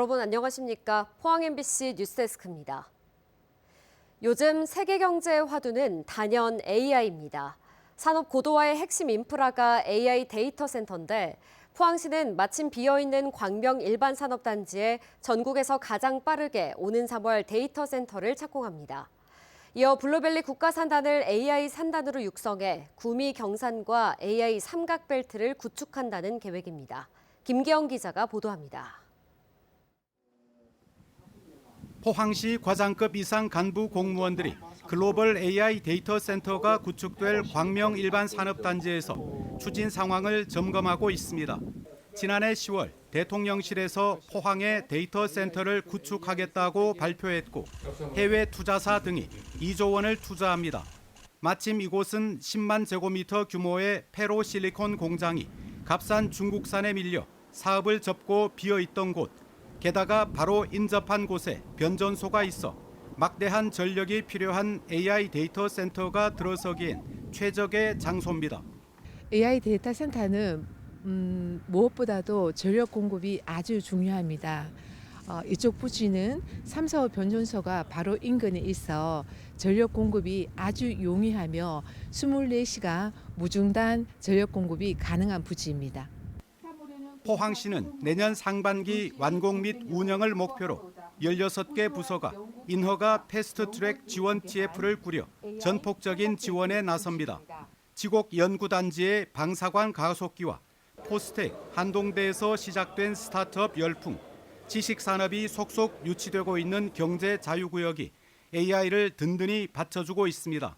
여러분 안녕하십니까? 포항 MBC 뉴스데스크입니다. 요즘 세계 경제의 화두는 단연 AI입니다. 산업 고도화의 핵심 인프라가 AI 데이터 센터인데 포항시는 마침 비어있는 광명 일반산업단지에 전국에서 가장 빠르게 오는 3월 데이터 센터를 착공합니다. 이어 블루밸리 국가산단을 AI 산단으로 육성해 구미 경산과 AI 삼각벨트를 구축한다는 계획입니다. 김기영 기자가 보도합니다. 포항시 과장급 이상 간부 공무원들이 글로벌 AI 데이터 센터가 구축될 광명 일반산업단지에서 추진 상황을 점검하고 있습니다. 지난해 10월 대통령실에서 포항에 데이터 센터를 구축하겠다고 발표했고 해외 투자사 등이 2조 원을 투자합니다. 마침 이곳은 10만 제곱미터 규모의 페로실리콘 공장이 값싼 중국산에 밀려 사업을 접고 비어있던 곳, 게다가 바로 인접한 곳에 변전소가 있어 막대한 전력이 필요한 AI 데이터 센터가 들어서기엔 최적의 장소입니다. AI 데이터 센터는 무엇보다도 전력 공급이 아주 중요합니다. 이쪽 부지는 3, 4호 변전소가 바로 인근에 있어 전력 공급이 아주 용이하며 24시간 무중단 전력 공급이 가능한 부지입니다. 포항시는 내년 상반기 완공 및 운영을 목표로 16개 부서가 인허가 패스트트랙 지원 TF를 꾸려 전폭적인 지원에 나섭니다. 지곡 연구단지의 방사관 가속기와 포스텍, 한동대에서 시작된 스타트업 열풍, 지식산업이 속속 유치되고 있는 경제 자유구역이 AI를 든든히 받쳐주고 있습니다.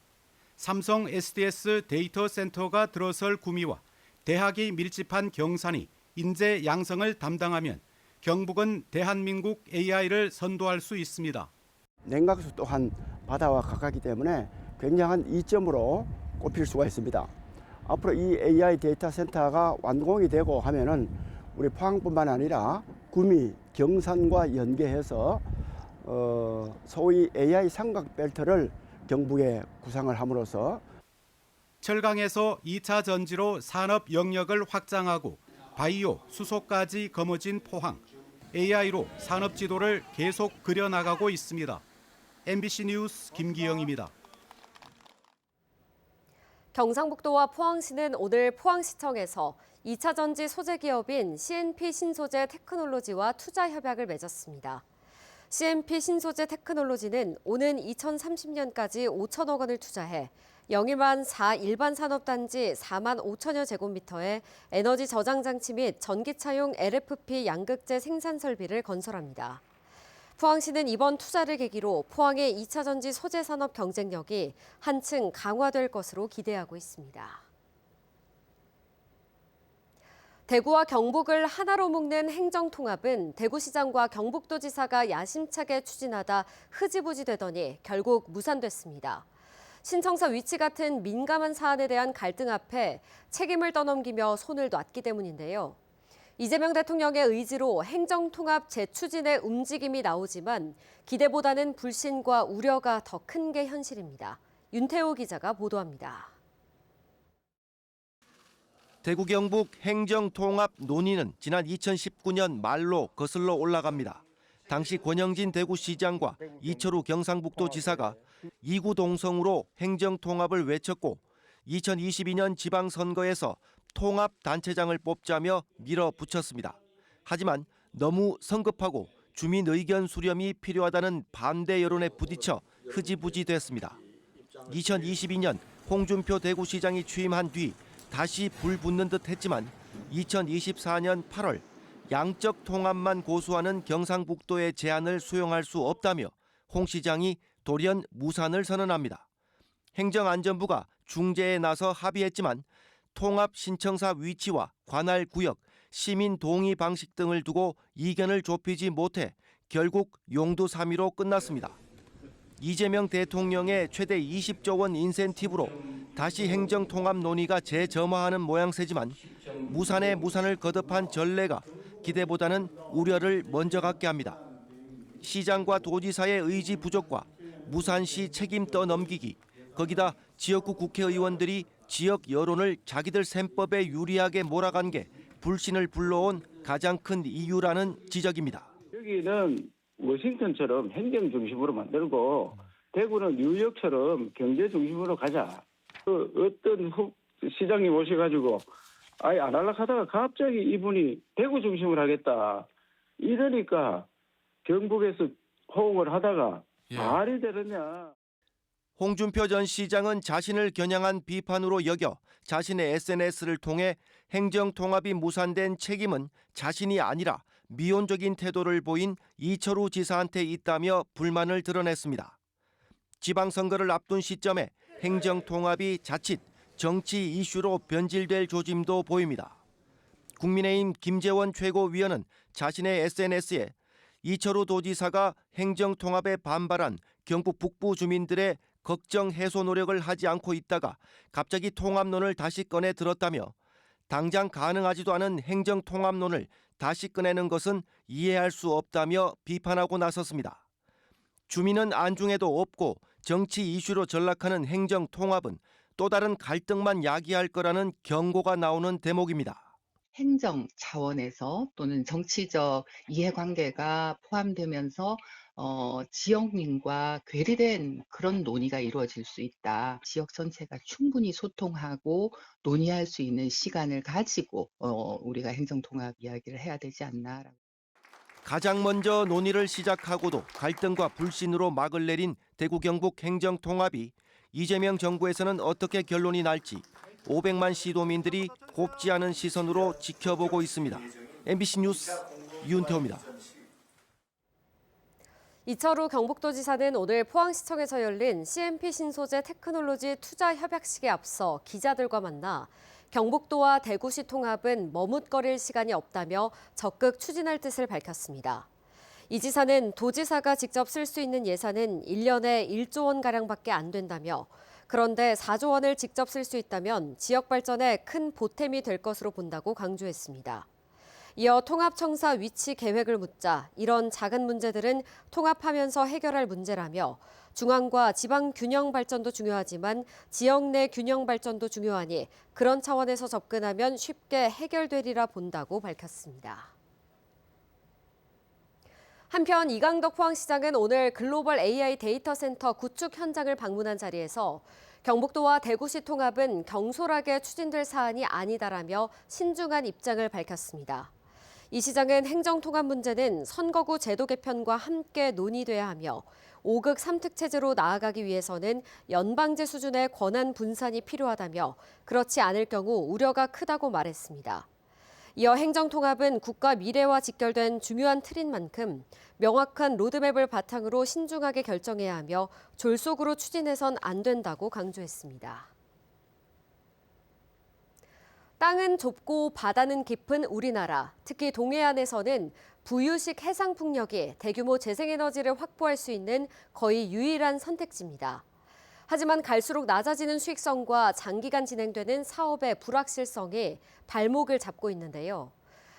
삼성 SDS 데이터 센터가 들어설 구미와 대학이 밀집한 경산이 인재 양성을 담당하면 경북은 대한민국 AI를 선도할 수 있습니다. 냉각수 또한 바다와 가깝기 때문에 굉장한 이점으로 꼽힐 수가 있습니다. 앞으로 이 AI 데이터 센터가 완공이 되고 하면은 우리 포항뿐만 아니라 구미, 경산과 연계해서 소위 AI 삼각벨트를 경북에 구상을 함으로써 철강에서 2차 전지로 산업 영역을 확장하고 바이오, 수소까지 거머쥔 포항. AI로 산업 지도를 계속 그려나가고 있습니다. MBC 뉴스 김기영입니다. 경상북도와 포항시는 오늘 포항시청에서 2차 전지 소재 기업인 CNP 신소재 테크놀로지와 투자 협약을 맺었습니다. CNP 신소재 테크놀로지는 오는 2030년까지 5천억 원을 투자해 영일만 4일반 산업단지 4만 5천여 제곱미터의 에너지 저장 장치 및 전기차용 LFP 양극재 생산 설비를 건설합니다. 포항시는 이번 투자를 계기로 포항의 2차 전지 소재 산업 경쟁력이 한층 강화될 것으로 기대하고 있습니다. 대구와 경북을 하나로 묶는 행정통합은 대구시장과 경북도지사가 야심차게 추진하다 흐지부지 되더니 결국 무산됐습니다. 신청서 위치 같은 민감한 사안에 대한 갈등 앞에 책임을 떠넘기며 손을 놨기 때문인데요. 이재명 대통령의 의지로 행정통합 재추진의 움직임이 나오지만 기대보다는 불신과 우려가 더 큰 게 현실입니다. 윤태호 기자가 보도합니다. 대구 경북 행정통합 논의는 지난 2019년 말로 거슬러 올라갑니다. 당시 권영진 대구시장과 이철우 경상북도 지사가 이구동성으로 행정통합을 외쳤고 2022년 지방선거에서 통합단체장을 뽑자며 밀어붙였습니다. 하지만 너무 성급하고 주민 의견 수렴이 필요하다는 반대 여론에 부딪혀 흐지부지 됐습니다. 2022년 홍준표 대구시장이 취임한 뒤 다시 불붙는 듯 했지만 2024년 8월 양적 통합만 고수하는 경상북도의 제안을 수용할 수 없다며 홍 시장이 돌연 무산을 선언합니다. 행정안전부가 중재에 나서 합의했지만 통합 신청사 위치와 관할 구역, 시민 동의 방식 등을 두고 이견을 좁히지 못해 결국 용두사미로 끝났습니다. 이재명 대통령의 최대 20조 원 인센티브로 다시 행정통합 논의가 재점화하는 모양새지만 무산에 무산을 거듭한 전례가 기대보다는 우려를 먼저 갖게 합니다. 시장과 도지사의 의지 부족과 무산시 책임 떠넘기기, 거기다 지역구 국회의원들이 지역 여론을 자기들 셈법에 유리하게 몰아간 게 불신을 불러온 가장 큰 이유라는 지적입니다. 여기는 워싱턴처럼 행정 중심으로 만들고 대구는 뉴욕처럼 경제 중심으로 가자. 어떤 시장님 오셔가지고 아예 안 하려고 하다가 갑자기 이분이 대구 중심으로 하겠다. 이러니까 경북에서 호응을 하다가 말이 되느냐. 홍준표 전 시장은 자신을 겨냥한 비판으로 여겨 자신의 SNS를 통해 행정통합이 무산된 책임은 자신이 아니라 미온적인 태도를 보인 이철우 지사한테 있다며 불만을 드러냈습니다. 지방선거를 앞둔 시점에 행정통합이 자칫 정치 이슈로 변질될 조짐도 보입니다. 국민의힘 김재원 최고위원은 자신의 SNS에 이철우 도지사가 행정통합에 반발한 경북 북부 주민들의 걱정 해소 노력을 하지 않고 있다가 갑자기 통합론을 다시 꺼내 들었다며 당장 가능하지도 않은 행정통합론을 다시 꺼내는 것은 이해할 수 없다며 비판하고 나섰습니다. 주민은 안중에도 없고 정치 이슈로 전락하는 행정통합은 또 다른 갈등만 야기할 거라는 경고가 나오는 대목입니다. 행정 차원에서 또는 정치적 이해관계가 포함되면서 지역민과 괴리된 그런 논의가 이루어질 수 있다. 지역 전체가 충분히 소통하고 논의할 수 있는 시간을 가지고 우리가 행정통합 이야기를 해야 되지 않나. 가장 먼저 논의를 시작하고도 갈등과 불신으로 막을 내린 대구 경북 행정통합이 이재명 정부에서는 어떻게 결론이 날지 500만 시도민들이 곱지 않은 시선으로 지켜보고 있습니다. MBC 뉴스 윤태호입니다. 이철우 경북도지사는 오늘 포항시청에서 열린 CNP 신소재 테크놀로지 투자 협약식에 앞서 기자들과 만나 경북도와 대구시 통합은 머뭇거릴 시간이 없다며 적극 추진할 뜻을 밝혔습니다. 이 지사는 도지사가 직접 쓸 수 있는 예산은 1년에 1조 원가량밖에 안 된다며 그런데 4조 원을 직접 쓸 수 있다면 지역 발전에 큰 보탬이 될 것으로 본다고 강조했습니다. 이어 통합청사 위치 계획을 묻자 이런 작은 문제들은 통합하면서 해결할 문제라며 중앙과 지방 균형 발전도 중요하지만 지역 내 균형 발전도 중요하니 그런 차원에서 접근하면 쉽게 해결되리라 본다고 밝혔습니다. 한편 이강덕 포항시장은 오늘 글로벌 AI 데이터 센터 구축 현장을 방문한 자리에서 경북도와 대구시 통합은 경솔하게 추진될 사안이 아니다라며 신중한 입장을 밝혔습니다. 이 시장은 행정통합 문제는 선거구 제도 개편과 함께 논의돼야 하며 5극 3특 체제로 나아가기 위해서는 연방제 수준의 권한 분산이 필요하다며 그렇지 않을 경우 우려가 크다고 말했습니다. 이어 행정통합은 국가 미래와 직결된 중요한 틀인 만큼 명확한 로드맵을 바탕으로 신중하게 결정해야 하며 졸속으로 추진해선 안 된다고 강조했습니다. 땅은 좁고 바다는 깊은 우리나라, 특히 동해안에서는 부유식 해상풍력이 대규모 재생에너지를 확보할 수 있는 거의 유일한 선택지입니다. 하지만 갈수록 낮아지는 수익성과 장기간 진행되는 사업의 불확실성이 발목을 잡고 있는데요.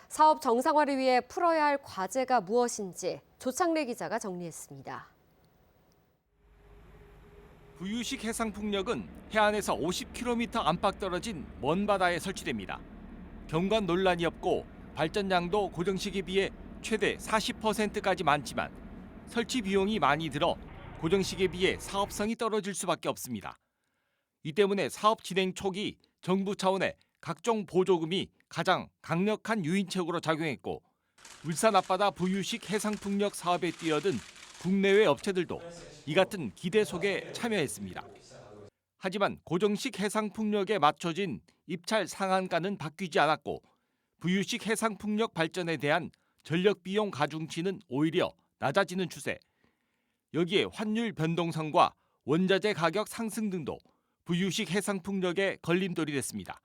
사업 정상화를 위해 풀어야 할 과제가 무엇인지 조창래 기자가 정리했습니다. 부유식 해상풍력은 해안에서 50km 안팎 떨어진 먼 바다에 설치됩니다. 경관 논란이 없고 발전량도 고정식에 비해 최대 40%까지 많지만 설치 비용이 많이 들어 고정식에 비해 사업성이 떨어질 수밖에 없습니다. 이 때문에 사업 진행 초기 정부 차원의 각종 보조금이 가장 강력한 유인책으로 작용했고 울산 앞바다 부유식 해상풍력 사업에 뛰어든 국내외 업체들도 이 같은 기대 속에 참여했습니다. 하지만 고정식 해상풍력에 맞춰진 입찰 상한가는 바뀌지 않았고 부유식 해상풍력 발전에 대한 전력 비용 가중치는 오히려 낮아지는 추세. 여기에 환율 변동성과 원자재 가격 상승 등도 부유식 해상풍력에 걸림돌이 됐습니다.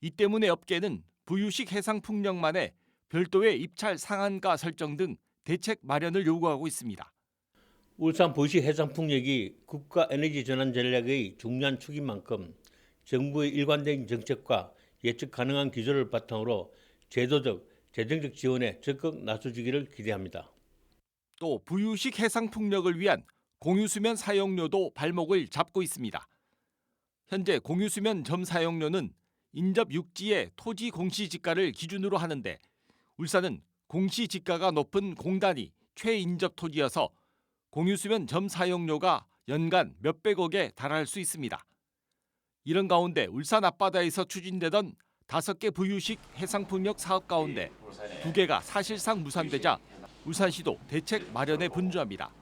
이 때문에 업계는 부유식 해상풍력만의 별도의 입찰 상한가 설정 등 대책 마련을 요구하고 있습니다. 울산 부유식 해상풍력이 국가 에너지 전환 전략의 중요한 축인 만큼 정부의 일관된 정책과 예측 가능한 기조를 바탕으로 제도적, 재정적 지원에 적극 나서주기를 기대합니다. 또 부유식 해상풍력을 위한 공유수면 사용료도 발목을 잡고 있습니다. 현재 공유수면 점 사용료는 인접 육지의 토지 공시지가를 기준으로 하는데 울산은 공시지가가 높은 공단이 최인접 토지여서 공유수면 점 사용료가 연간 몇백억에 달할 수 있습니다. 이런 가운데 울산 앞바다에서 추진되던 5개 부유식 해상풍력 사업 가운데 2개가 사실상 무산되자 울산시도 대책 마련에 분주합니다.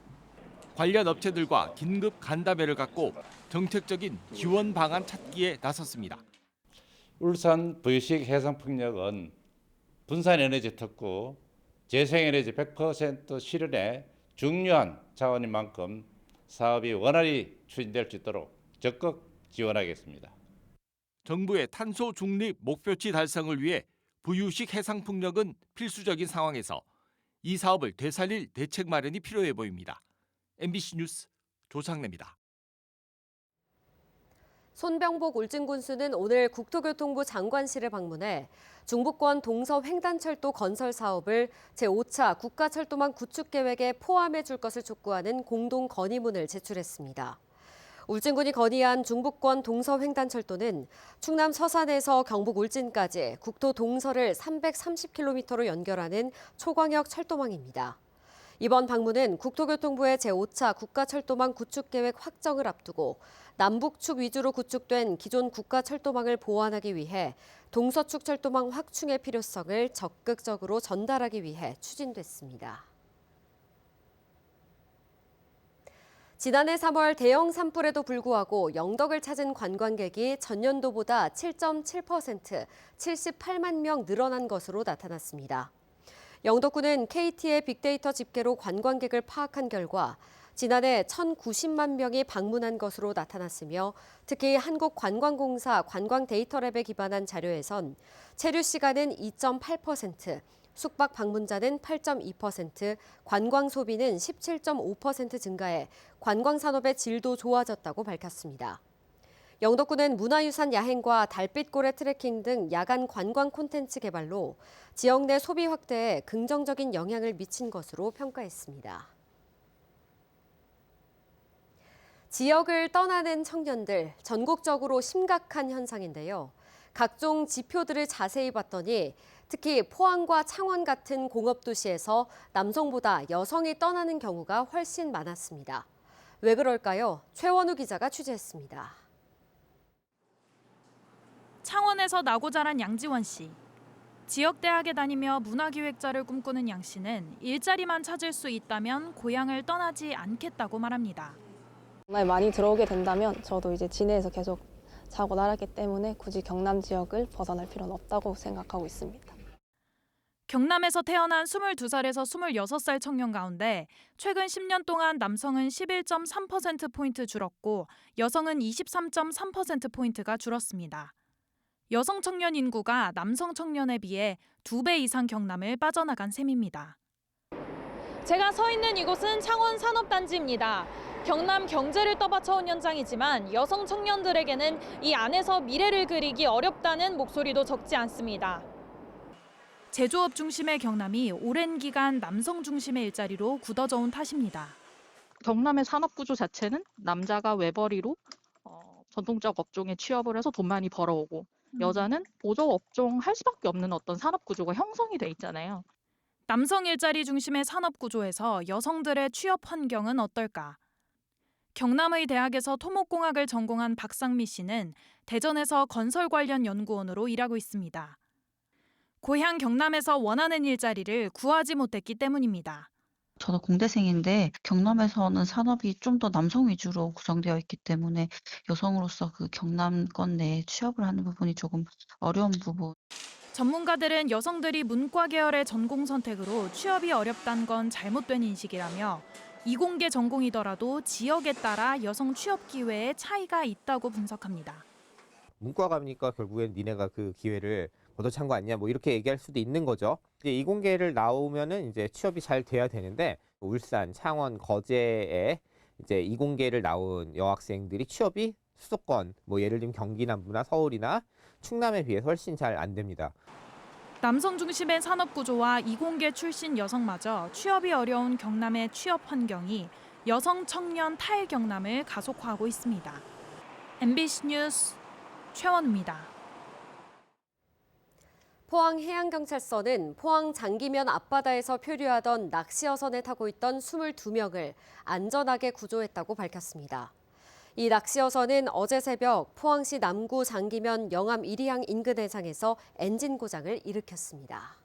관련 업체들과 긴급 간담회를 갖고 정책적인 지원 방안 찾기에 나섰습니다. 울산 부유식 해상풍력은 분산에너지 특구, 재생에너지 100% 실현에 중요한 자원인 만큼 사업이 원활히 추진될 수 있도록 적극 지원하겠습니다. 정부의 탄소 중립 목표치 달성을 위해 부유식 해상풍력은 필수적인 상황에서 이 사업을 되살릴 대책 마련이 필요해 보입니다. MBC 뉴스 조상래입니다. 손병복 울진군수는 오늘 국토교통부 장관실을 방문해 중부권 동서-횡단철도 건설 사업을 제5차 국가철도망 구축 계획에 포함해 줄 것을 촉구하는 공동 건의문을 제출했습니다. 울진군이 건의한 중부권 동서-횡단철도는 충남 서산에서 경북 울진까지 국토 동서를 330km로 연결하는 초광역 철도망입니다. 이번 방문은 국토교통부의 제5차 국가철도망 구축 계획 확정을 앞두고 남북축 위주로 구축된 기존 국가철도망을 보완하기 위해 동서축 철도망 확충의 필요성을 적극적으로 전달하기 위해 추진됐습니다. 지난해 3월 대형 산불에도 불구하고 영덕을 찾은 관광객이 전년도보다 7.7%, 78만 명 늘어난 것으로 나타났습니다. 영덕군은 KT의 빅데이터 집계로 관광객을 파악한 결과 지난해 1,090만 명이 방문한 것으로 나타났으며 특히 한국관광공사 관광데이터랩에 기반한 자료에선 체류 시간은 2.8%, 숙박 방문자는 8.2%, 관광 소비는 17.5% 증가해 관광산업의 질도 좋아졌다고 밝혔습니다. 영덕군은 문화유산 야행과 달빛고래 트레킹 등 야간 관광 콘텐츠 개발로 지역 내 소비 확대에 긍정적인 영향을 미친 것으로 평가했습니다. 지역을 떠나는 청년들, 전국적으로 심각한 현상인데요. 각종 지표들을 자세히 봤더니 특히 포항과 창원 같은 공업도시에서 남성보다 여성이 떠나는 경우가 훨씬 많았습니다. 왜 그럴까요? 최원우 기자가 취재했습니다. 창원에서 나고 자란 양지원 씨. 지역대학에 다니며 문화기획자를 꿈꾸는 양 씨는 일자리만 찾을 수 있다면 고향을 떠나지 않겠다고 말합니다. 정말 많이 들어오게 된다면 저도 이제 진해에서 계속 자고 날았기 때문에 굳이 경남 지역을 벗어날 필요는 없다고 생각하고 있습니다. 경남에서 태어난 22살에서 26살 청년 가운데 최근 10년 동안 남성은 11.3%포인트 줄었고 여성은 23.3%포인트가 줄었습니다. 여성 청년 인구가 남성 청년에 비해 2배 이상 경남을 빠져나간 셈입니다. 제가 서 있는 이곳은 창원 산업단지입니다. 경남 경제를 떠받쳐온 현장이지만 여성 청년들에게는 이 안에서 미래를 그리기 어렵다는 목소리도 적지 않습니다. 제조업 중심의 경남이 오랜 기간 남성 중심의 일자리로 굳어져 온 탓입니다. 경남의 산업 구조 자체는 남자가 외벌이로 전통적 업종에 취업을 해서 돈 많이 벌어오고 여자는 보조 업종 할 수밖에 없는 어떤 산업 구조가 형성이 돼 있잖아요. 남성 일자리 중심의 산업 구조에서 여성들의 취업 환경은 어떨까? 경남의 대학에서 토목공학을 전공한 박상미 씨는 대전에서 건설 관련 연구원으로 일하고 있습니다. 고향 경남에서 원하는 일자리를 구하지 못했기 때문입니다. 저도 공대생인데 경남에서는 산업이 좀 더 남성 위주로 구성되어 있기 때문에 여성으로서 그 경남권 내에 취업을 하는 부분이 조금 어려운 부분. 전문가들은 여성들이 문과 계열의 전공 선택으로 취업이 어렵다는 건 잘못된 인식이라며 이공계 전공이더라도 지역에 따라 여성 취업 기회에 차이가 있다고 분석합니다. 문과 가니까 결국엔 니네가 그 기회를 얻어찬 거 아니냐 뭐 이렇게 얘기할 수도 있는 거죠. 이제 이공계를 나오면은 이제 취업이 잘 돼야 되는데 울산, 창원, 거제에 이제 이공계를 나온 여학생들이 취업이 수도권 뭐 예를 들면 경기 남부나 서울이나 충남에 비해서 훨씬 잘 안 됩니다. 남성 중심의 산업 구조와 이공계 출신 여성마저 취업이 어려운 경남의 취업 환경이 여성 청년 탈경남을 가속화하고 있습니다. MBC 뉴스 최원우입니다. 포항해양경찰서는 포항 장기면 앞바다에서 표류하던 낚시어선에 타고 있던 22명을 안전하게 구조했다고 밝혔습니다. 이 낚시어선은 어제 새벽 포항시 남구 장기면 영암 1리항 인근 해상에서 엔진 고장을 일으켰습니다.